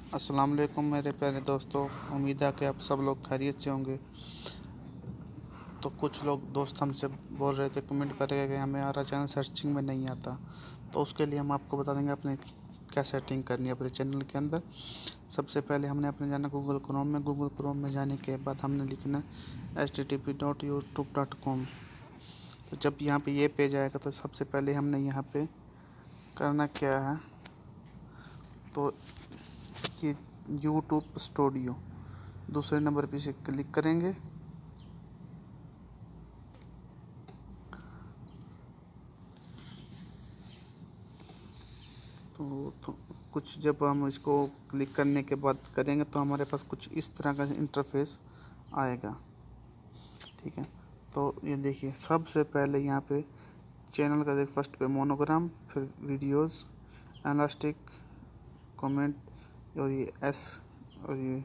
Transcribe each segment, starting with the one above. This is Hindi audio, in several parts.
अस्सलाम वालेकुम मेरे प्यारे दोस्तों। उम्मीद है कि आप सब लोग खैरियत से होंगे। तो कुछ लोग दोस्त हमसे बोल रहे थे, कमेंट कर रहे थे कि हमारा चैनल सर्चिंग में नहीं आता। तो उसके लिए हम आपको बता देंगे अपने क्या सेटिंग करनी है अपने चैनल के अंदर। सबसे पहले हमने अपने जाना गूगल क्रोम में जाने के बाद हमने लिखना http.youtube.com। तो जब यहाँ पे ये पेज आएगा तो सबसे पहले हमने यहाँ पे करना क्या है, तो ये यूट्यूब स्टूडियो दूसरे नंबर पे से क्लिक करेंगे। तो कुछ जब हम इसको क्लिक करने के बाद करेंगे तो हमारे पास कुछ इस तरह का इंटरफेस आएगा। ठीक है, तो ये देखिए सबसे पहले यहाँ पे चैनल का देख, फर्स्ट पे मोनोग्राम, फिर वीडियोस, एनालिस्टिक, कमेंट और ये एस और ये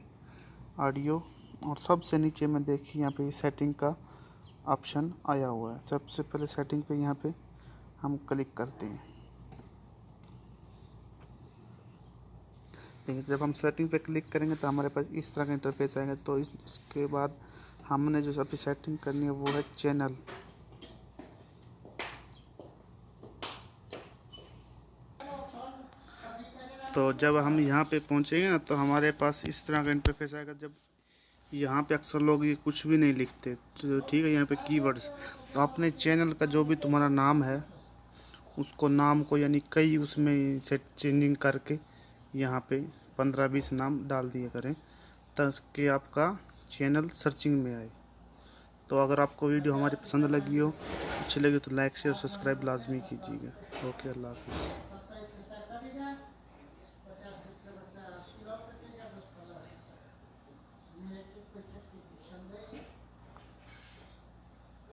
ऑडियो, और सबसे नीचे में देखिए यहाँ पे सेटिंग का ऑप्शन आया हुआ है। सबसे पहले सेटिंग पे यहाँ पे हम क्लिक करते हैं। देखिए जब हम सेटिंग पे क्लिक करेंगे तो हमारे पास इस तरह का इंटरफेस आएगा। तो इसके बाद हमने जो अभी सेटिंग करनी है वो है चैनल। तो जब हम यहाँ पे पहुँचेंगे ना तो हमारे पास इस तरह का इंटरफेस आएगा। जब यहाँ पे अक्सर लोग ये कुछ भी नहीं लिखते, तो ठीक है, यहाँ पे कीवर्ड्स, तो अपने चैनल का जो भी तुम्हारा नाम है उसको नाम को यानी कई उसमें सेट चेंजिंग करके यहाँ पे 15-20 नाम डाल दिया करें ताकि आपका चैनल सर्चिंग में आए। तो अगर आपको वीडियो हमारी पसंद लगी हो, अच्छी लगी तो लाइक शेयर सब्सक्राइब लाजमी कीजिएगा। ओके, अल्लाह हाफिज़।